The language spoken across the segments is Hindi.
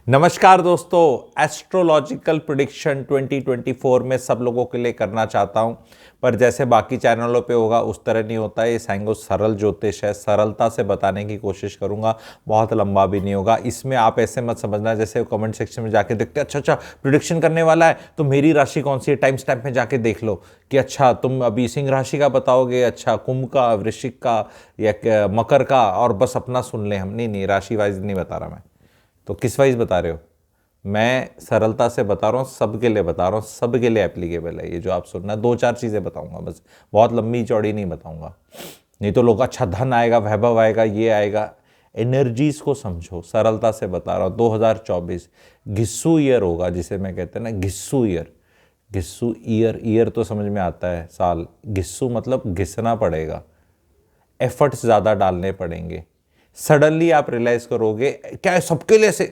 नमस्कार दोस्तों, एस्ट्रोलॉजिकल प्रिडिक्शन 2024 में सब लोगों के लिए करना चाहता हूं, पर जैसे बाकी चैनलों पे होगा उस तरह नहीं होता है। ये सांगो सरल ज्योतिष है, सरलता से बताने की कोशिश करूंगा, बहुत लंबा भी नहीं होगा। इसमें आप ऐसे मत समझना जैसे कमेंट सेक्शन में जाके देखते अच्छा प्रिडिक्शन करने वाला है तो मेरी राशि कौन सी है, टाइम स्टैम्प में जाके देख लो कि अच्छा तुम अभी सिंह राशि का बताओगे, अच्छा कुंभ का, वृश्चिक का या मकर का, और बस अपना सुन ले हम। नहीं, राशि वाइज नहीं बता रहा मैं। तो किस वाइज बता रहे हो? मैं सरलता से बता रहा हूँ, सबके लिए बता रहा हूँ, सबके लिए एप्लीकेबल है ये जो आप सुनना। दो चार चीज़ें बताऊंगा बस, बहुत लंबी चौड़ी नहीं बताऊंगा, नहीं तो लोग अच्छा धन आएगा, वैभव आएगा, ये आएगा। एनर्जीज को समझो, सरलता से बता रहा हूँ। 2024 घिस्सू ईयर होगा, जिसे मैं कहते हैं ना घिस्सू ईयर। घिस्सू ईयर, ईयर तो समझ में आता है साल, घिस्सू मतलब घिसना पड़ेगा, एफर्ट्स ज़्यादा डालने पड़ेंगे। सडनली आप रियलाइज करोगे क्या है सबके लिए से,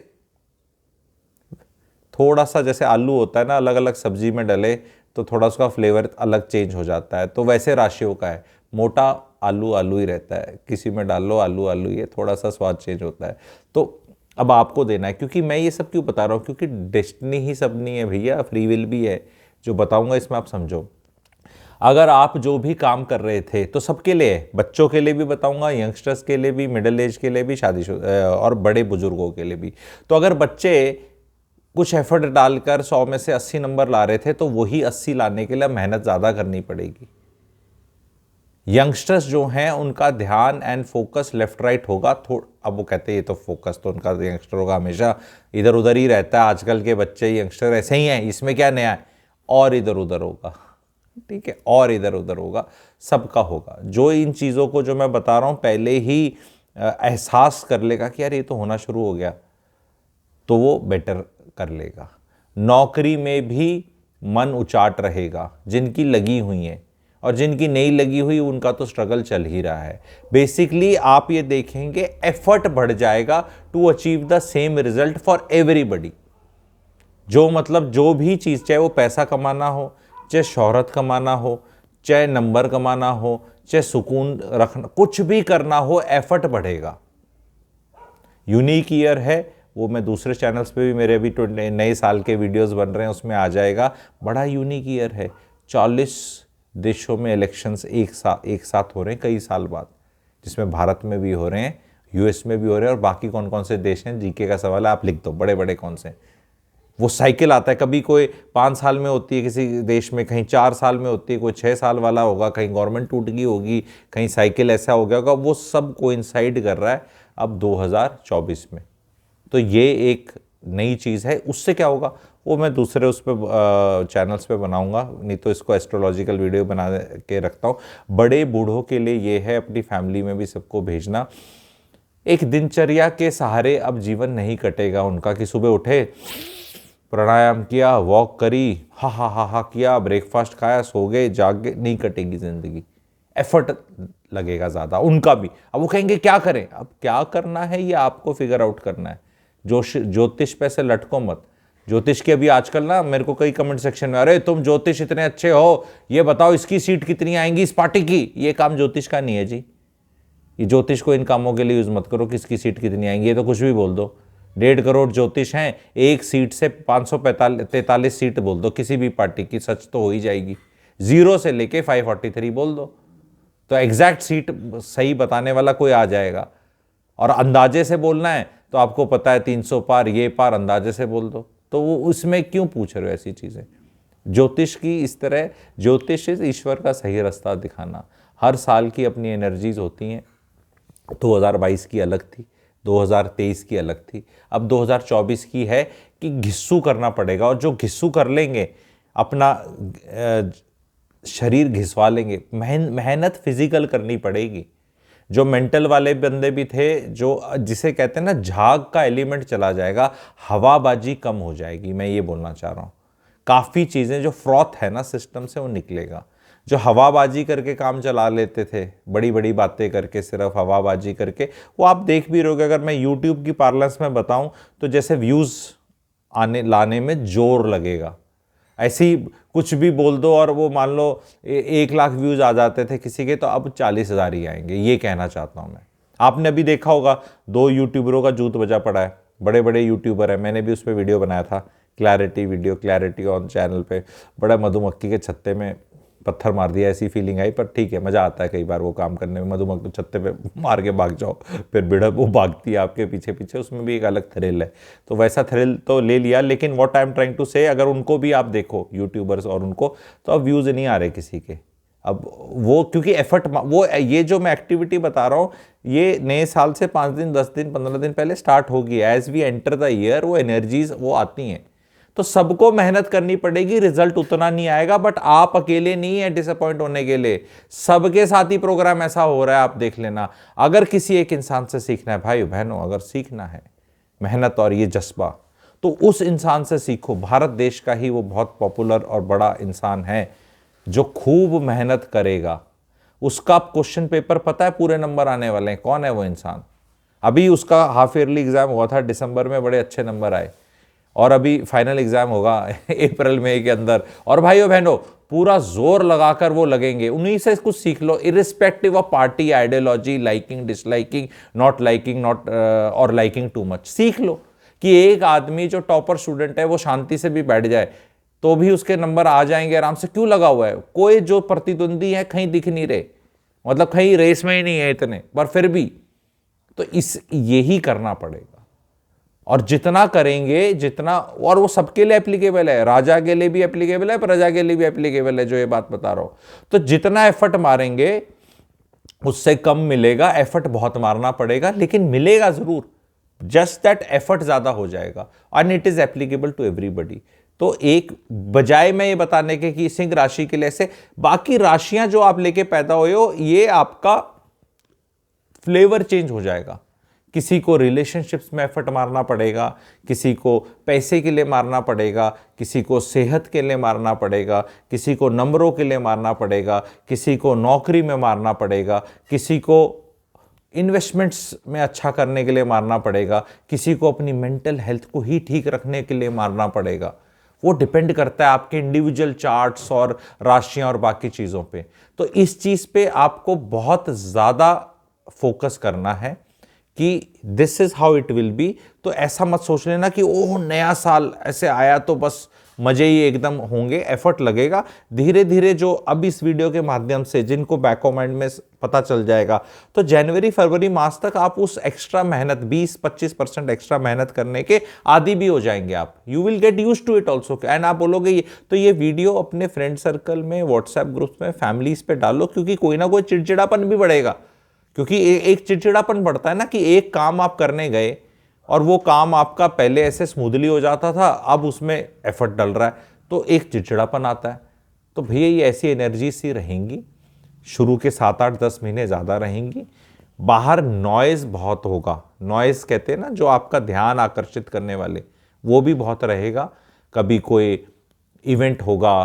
थोड़ा सा जैसे आलू होता है ना, अलग अलग सब्जी में डले तो थोड़ा उसका फ्लेवर अलग चेंज हो जाता है, तो वैसे राशियों का है। मोटा आलू आलू ही रहता है, किसी में डाल लो आलू आलू ही है, थोड़ा सा स्वाद चेंज होता है। तो अब आपको देना है, क्योंकि मैं ये सब क्यों बता रहा हूँ, क्योंकि डेस्टिनी ही सब नहीं है भैया, फ्री विल भी है। जो बताऊंगा इसमें आप समझो। अगर आप जो भी काम कर रहे थे तो सबके लिए है, बच्चों के लिए भी बताऊंगा, यंगस्टर्स के लिए भी, मिडिल एज के लिए भी, शादीशुदा और बड़े बुजुर्गों के लिए भी। तो अगर बच्चे कुछ एफर्ट डालकर 100 में से 80 नंबर ला रहे थे तो वही 80 लाने के लिए मेहनत ज़्यादा करनी पड़ेगी। यंगस्टर्स जो हैं उनका ध्यान एंड फोकस लेफ्ट राइट होगा। अब वो कहते हैं ये तो फोकस तो उनका यंगस्टरों का हमेशा इधर उधर ही रहता है, आजकल के बच्चे यंगस्टर ऐसे ही हैं, इसमें क्या नया है। और इधर उधर होगा, ठीक है, और इधर उधर होगा, सबका होगा। जो इन चीज़ों को जो मैं बता रहा हूँ पहले ही एहसास कर लेगा कि यार ये तो होना शुरू हो गया, तो वो बेटर कर लेगा। नौकरी में भी मन उचाट रहेगा, जिनकी लगी हुई है, और जिनकी नहीं लगी हुई उनका तो स्ट्रगल चल ही रहा है। बेसिकली आप ये देखेंगे एफर्ट बढ़ जाएगा to achieve the same result for everybody. जो मतलब जो भी चीज़, चाहे वो पैसा कमाना हो, चाहे शोहरत कमाना हो, चाहे नंबर कमाना हो, चाहे सुकून रखना, कुछ भी करना हो, एफर्ट बढ़ेगा। यूनिक ईयर है वो, मैं दूसरे चैनल्स पे भी, मेरे अभी नए साल के वीडियोस बन रहे हैं उसमें आ जाएगा। बड़ा यूनिक ईयर है। 40 देशों में इलेक्शंस एक साथ हो रहे हैं कई साल बाद, जिसमें भारत में भी हो रहे हैं, यूएस में भी हो रहे हैं, और बाकी कौन कौन से देश हैं जीके का सवाल है, आप लिख दो बड़े बड़े कौन से। वो साइकिल आता है, कभी कोई 5 साल में होती है किसी देश में, कहीं 4 साल में होती है, कोई 6 साल वाला होगा, कहीं गवर्नमेंट टूट गई होगी, कहीं साइकिल ऐसा हो गया होगा। वो सब कोइंसाइड कर रहा है अब 2024 में। तो ये एक नई चीज़ है। उससे क्या होगा वो मैं दूसरे उस पर चैनल्स पे बनाऊंगा, नहीं तो इसको एस्ट्रोलॉजिकल वीडियो बना के रखता हूँ। बड़े बूढ़ों के लिए ये है, अपनी फैमिली में भी सबको भेजना। एक दिनचर्या के सहारे अब जीवन नहीं कटेगा उनका, कि सुबह उठे, प्राणायाम किया, वॉक करी, हा किया, ब्रेकफास्ट खाया, सो गए, जाग गए, नहीं कटेगी जिंदगी। एफर्ट लगेगा ज़्यादा उनका भी। अब वो कहेंगे क्या करें, अब क्या करना है ये आपको फिगर आउट करना है। ज्योतिष पे से लटको मत। ज्योतिष की अभी आजकल ना, मेरे को कई कमेंट सेक्शन में, अरे तुम ज्योतिष इतने अच्छे हो, ये बताओ इसकी सीट कितनी आएंगी इस पार्टी की। ये काम ज्योतिष का नहीं है जी। ये ज्योतिष को इन कामों के लिए यूज मत करो, किसकी सीट कितनी आएंगी, ये तो कुछ भी बोल दो। 1.5 करोड़ ज्योतिष हैं, एक सीट से 543 सीट बोल दो किसी भी पार्टी की, सच तो हो ही जाएगी। 0 से लेके 543 बोल दो, तो एग्जैक्ट सीट सही बताने वाला कोई आ जाएगा। और अंदाजे से बोलना है तो आपको पता है 300 पार, ये पार, अंदाजे से बोल दो। तो वो उसमें क्यों पूछ रहे हो ऐसी चीज़ें। ज्योतिष की इस तरह, ज्योतिष ईश्वर का सही रास्ता दिखाना। हर साल की अपनी एनर्जीज होती हैं। 2022 की अलग थी, 2023 की अलग थी, अब 2024 की है कि घिस्सू करना पड़ेगा। और जो घिस्सू कर लेंगे, अपना शरीर घिसवा लेंगे, मेहनत फिजिकल करनी पड़ेगी। जो मेंटल वाले बंदे भी थे, जो जिसे कहते हैं ना झाग का एलिमेंट चला जाएगा, हवाबाजी कम हो जाएगी। मैं ये बोलना चाह रहा हूँ, काफ़ी चीज़ें जो फ्रॉथ है ना सिस्टम से, वो निकलेगा। जो हवाबाजी करके काम चला लेते थे, बड़ी बड़ी बातें करके, सिर्फ हवाबाजी करके, वो आप देख भी रहोगे। अगर मैं यूट्यूब की पार्लेंस में बताऊं तो जैसे व्यूज़ लाने में जोर लगेगा, ऐसे ही कुछ भी बोल दो और वो मान लो 1 लाख व्यूज़ आ जाते थे किसी के, तो अब 40,000 ही आएंगे। ये कहना चाहता हूँ मैं। आपने अभी देखा होगा 2 यूट्यूबरों का जूत बजा पड़ा है, बड़े बड़े यूट्यूबर हैं, मैंने भी उस पर वीडियो बनाया था, क्लैरिटी ऑन चैनल पे, बड़ा मधुमक्खी के छत्ते में पत्थर मार दिया, ऐसी फीलिंग आई। पर ठीक है, मज़ा आता है कई बार वो काम करने में, मधुमक्खी छत्ते पे मार के भाग जाओ, फिर भिड़क वो भागती है आपके पीछे पीछे, उसमें भी एक अलग थ्रिल है। तो वैसा थ्रिल तो ले लिया, लेकिन what I am trying to say, अगर उनको भी आप देखो यूट्यूबर्स और उनको, तो अब व्यूज़ नहीं आ रहे किसी के। अब वो क्योंकि एफर्ट, वो ये जो मैं एक्टिविटी बता रहा हूँ, ये नए साल से 5 दिन 10 दिन 15 दिन पहले स्टार्ट होगी। As we enter the year वो एनर्जीज वो आती हैं, तो सबको मेहनत करनी पड़ेगी, रिजल्ट उतना नहीं आएगा, बट आप अकेले नहीं है डिसअपॉइंट होने के लिए, सबके साथ ही प्रोग्राम ऐसा हो रहा है, आप देख लेना। अगर किसी एक इंसान से सीखना है भाई बहनों, अगर सीखना है मेहनत और ये जज्बा, तो उस इंसान से सीखो। भारत देश का ही वो बहुत पॉपुलर और बड़ा इंसान है जो खूब मेहनत करेगा, उसका क्वेश्चन पेपर पता है पूरे नंबर आने वाले हैं। कौन है वो इंसान? अभी उसका हाफ ईयरली एग्जाम हुआ था दिसंबर में, बड़े अच्छे नंबर आए, और अभी फाइनल एग्जाम होगा अप्रैल मई के अंदर। और भाइयों बहनों, पूरा जोर लगाकर वो लगेंगे, उन्हीं से कुछ सीख लो, irrespective of party ideology, liking disliking, not liking, not और लाइकिंग टू मच। सीख लो कि एक आदमी जो टॉपर स्टूडेंट है वो शांति से भी बैठ जाए तो भी उसके नंबर आ जाएंगे आराम से। क्यों लगा हुआ है? कोई जो प्रतिद्वंदी है कहीं दिख नहीं रहे, मतलब कहीं रेस में ही नहीं है इतने, पर फिर भी तो यही करना पड़ेगा। और जितना करेंगे, जितना, और वो सबके लिए एप्लीकेबल है, राजा के लिए भी एप्लीकेबल है, प्रजा के लिए भी एप्लीकेबल है, जो ये बात बता रहा हूं। तो जितना एफर्ट मारेंगे उससे कम मिलेगा, एफर्ट बहुत मारना पड़ेगा, लेकिन मिलेगा जरूर, जस्ट दैट एफर्ट ज्यादा हो जाएगा, and it is applicable to everybody. तो एक बजाय मैं ये बताने के कि सिंह राशि के लिए ऐसे, बाकी राशियां जो आप लेके पैदा हुए हो, ये आपका फ्लेवर चेंज हो जाएगा। किसी को रिलेशनशिप्स में एफर्ट मारना पड़ेगा, किसी को पैसे के लिए मारना पड़ेगा, किसी को सेहत के लिए मारना पड़ेगा, किसी को नंबरों के लिए मारना पड़ेगा, किसी को नौकरी में मारना पड़ेगा, किसी को इन्वेस्टमेंट्स में अच्छा करने के लिए मारना पड़ेगा, किसी को अपनी मेंटल हेल्थ को ही ठीक रखने के लिए मारना पड़ेगा। वो डिपेंड करता है आपके इंडिविजुअल चार्ट्स और राशियां और बाकी चीज़ों पे। तो इस चीज़ पे आपको बहुत ज़्यादा फोकस करना है कि this is how it will be. तो ऐसा मत सोच लेना कि ओह नया साल ऐसे आया तो बस मजे ही एकदम होंगे। एफर्ट लगेगा धीरे धीरे, जो अब इस वीडियो के माध्यम से जिनको बैक ऑफ माइंड में पता चल जाएगा, तो जनवरी फरवरी मास तक आप उस एक्स्ट्रा मेहनत 20-25% एक्स्ट्रा मेहनत करने के आदी भी हो जाएंगे आप। You will get use to it also, and आप बोलोगे ये तो ये वीडियो अपने फ्रेंड सर्कल में, व्हाट्सएप ग्रुप्स में, फैमिलीज पे डालो, क्योंकि कोई ना कोई चिड़चिड़ापन भी बढ़ेगा। क्योंकि एक चिड़चिड़ापन बढ़ता है ना, कि एक काम आप करने गए और वो काम आपका पहले ऐसे स्मूथली हो जाता था, अब उसमें एफर्ट डल रहा है, तो एक चिड़चिड़ापन आता है। तो भैया ये ऐसी एनर्जी सी रहेंगी, शुरू के 7-8-10 महीने ज़्यादा रहेंगी। बाहर नॉइज़ बहुत होगा, नॉइज़ कहते हैं ना जो आपका ध्यान आकर्षित करने वाले, वो भी बहुत रहेगा। कभी कोई इवेंट होगा,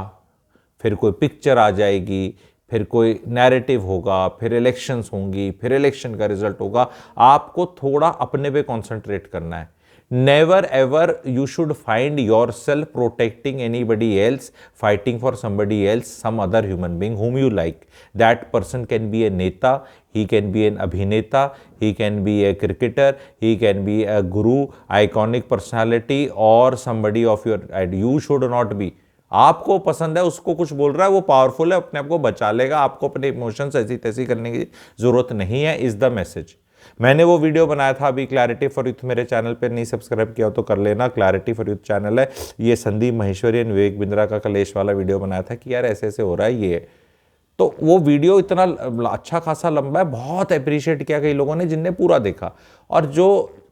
फिर कोई पिक्चर आ जाएगी, फिर कोई नैरेटिव होगा, फिर इलेक्शंस होंगी, फिर इलेक्शन का रिजल्ट होगा। आपको थोड़ा अपने पे कंसंट्रेट करना है। Never ever you should find yourself protecting anybody else, fighting for somebody else, some other human being whom you like. That person can be a नेता, he can be an अभिनेता, he can be a cricketer, he can be a guru, iconic personality or somebody of your, you should not be. आपको पसंद है, उसको कुछ बोल रहा है, वो पावरफुल है, अपने आप को बचा लेगा, आपको अपने इमोशंस ऐसी तैसी करने की जरूरत नहीं है, इज द मैसेज। मैंने वो वीडियो बनाया था अभी क्लैरिटी फॉर यूथ, मेरे चैनल पे नहीं सब्सक्राइब किया तो कर लेना, क्लैरिटी फॉर यूथ चैनल है। ये संदीप माहेश्वरी एंड विवेक बिंद्रा का कलेश वाला वीडियो बनाया था कि यार ऐसे ऐसे हो रहा है ये। तो वो वीडियो इतना अच्छा खासा लंबा है, बहुत अप्रिशिएट किया कई लोगों ने जिनने पूरा देखा, और जो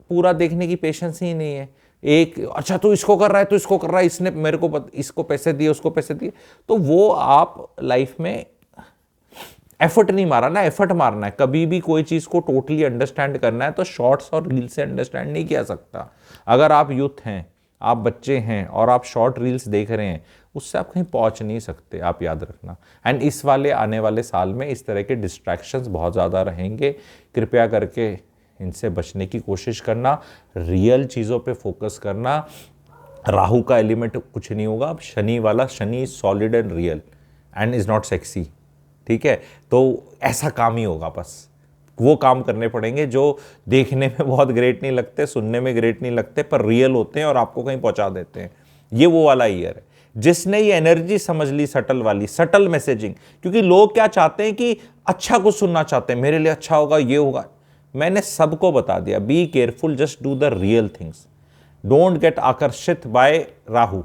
पूरा देखने की पेशेंस ही नहीं है, एक अच्छा तू इसको कर रहा है, तू इसको कर रहा है, इसने मेरे को इसको पैसे दिए, उसको पैसे दिए, तो वो आप लाइफ में एफर्ट नहीं मारा ना। एफर्ट मारना है, कभी भी कोई चीज़ को टोटली अंडरस्टैंड करना है तो शॉर्ट्स और रील से अंडरस्टैंड नहीं किया सकता। अगर आप यूथ हैं, आप बच्चे हैं और आप शॉर्ट रील्स देख रहे हैं, उससे आप कहीं पहुंच नहीं सकते, आप याद रखना। एंड इस वाले आने वाले साल में इस तरह के डिस्ट्रैक्शंस बहुत ज़्यादा रहेंगे, कृपया करके इनसे बचने की कोशिश करना, रियल चीज़ों पे फोकस करना। राहु का एलिमेंट कुछ नहीं होगा, अब शनि वाला, Shani is solid and real and is not sexy, ठीक है? तो ऐसा काम ही होगा बस, वो काम करने पड़ेंगे जो देखने में बहुत ग्रेट नहीं लगते, सुनने में ग्रेट नहीं लगते, पर रियल होते हैं और आपको कहीं पहुंचा देते हैं। ये वो वाला ईयर है जिसने ये एनर्जी समझ ली, सटल वाली, सटल मैसेजिंग। क्योंकि लोग क्या चाहते हैं कि अच्छा कुछ सुनना चाहते हैं, मेरे लिए अच्छा होगा, ये होगा। मैंने सबको बता दिया, be careful, just do the real things, don't get आकर्षित बाय राहु।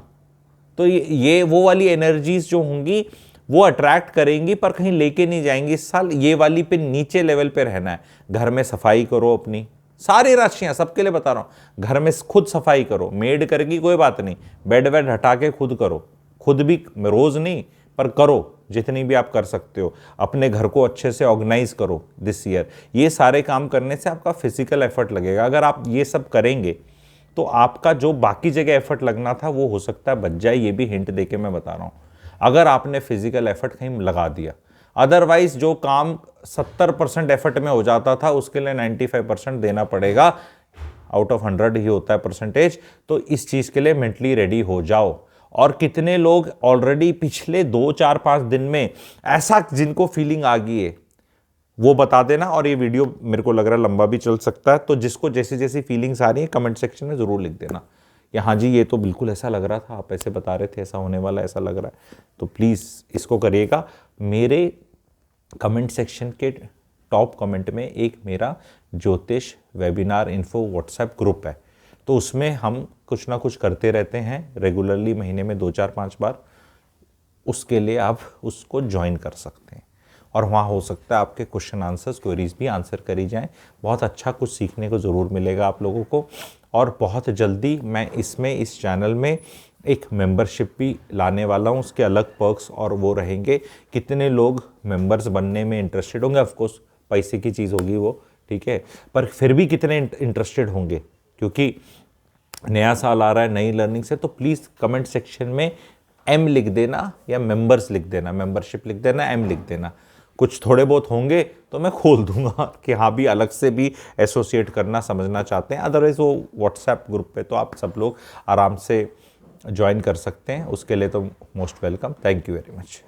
तो ये वो वाली एनर्जीज जो होंगी वो अट्रैक्ट करेंगी पर कहीं लेके नहीं जाएंगी। इस साल ये वाली पे नीचे लेवल पे रहना है। घर में सफाई करो अपनी, सारी राशियां सबके लिए बता रहा हूं, घर में खुद सफाई करो, मेड करेगी कोई बात नहीं, बेड वेड हटा के खुद करो, खुद भी, रोज नहीं पर करो जितनी भी आप कर सकते हो। अपने घर को अच्छे से ऑर्गेनाइज करो दिस ईयर। ये सारे काम करने से आपका फिजिकल एफर्ट लगेगा। अगर आप ये सब करेंगे तो आपका जो बाकी जगह एफर्ट लगना था वो हो सकता है बच जाए। ये भी हिंट देके मैं बता रहा हूं, अगर आपने फिजिकल एफर्ट कहीं लगा दिया। अदरवाइज जो काम 70% एफर्ट में हो जाता था उसके लिए 95% देना पड़ेगा। आउट ऑफ 100 ही होता है परसेंटेज। तो इस चीज के लिए मेंटली रेडी हो जाओ। और कितने लोग ऑलरेडी पिछले 2, 4, 5 दिन में ऐसा जिनको फीलिंग आ गई है वो बता देना। और ये वीडियो मेरे को लग रहा है लंबा भी चल सकता है, तो जिसको जैसी जैसी फीलिंग्स आ रही है कमेंट सेक्शन में जरूर लिख देना कि हाँ जी ये तो बिल्कुल ऐसा लग रहा था, आप ऐसे बता रहे थे, ऐसा होने वाला, ऐसा लग रहा है। तो प्लीज़ इसको करिएगा। मेरे कमेंट सेक्शन के टॉप कमेंट में एक मेरा ज्योतिष वेबिनार इन्फो व्हाट्सएप ग्रुप है, तो उसमें हम कुछ ना कुछ करते रहते हैं रेगुलरली, महीने में 2, 4, 5 बार। उसके लिए आप उसको ज्वाइन कर सकते हैं और वहाँ हो सकता है आपके क्वेश्चन आंसर्स, क्वेरीज भी आंसर करी जाएं। बहुत अच्छा कुछ सीखने को ज़रूर मिलेगा आप लोगों को। और बहुत जल्दी मैं इस चैनल में एक मेंबरशिप भी लाने वाला हूँ। उसके अलग पर्क्स और वो रहेंगे। कितने लोग मेंबर्स बनने में इंटरेस्टेड होंगे, ऑफकोर्स पैसे की चीज़ होगी वो, ठीक है, पर फिर भी कितने इंटरेस्टेड होंगे, क्योंकि नया साल आ रहा है नई लर्निंग से। तो प्लीज़ कमेंट सेक्शन में M लिख देना या मेंबर्स लिख देना, मेंबरशिप लिख देना, M लिख देना। कुछ थोड़े बहुत होंगे तो मैं खोल दूंगा कि हाँ भी अलग से भी एसोसिएट करना समझना चाहते हैं। अदरवाइज वो व्हाट्सएप ग्रुप पे तो आप सब लोग आराम से ज्वाइन कर सकते हैं। उसके लिए तो most welcome. Thank you very much.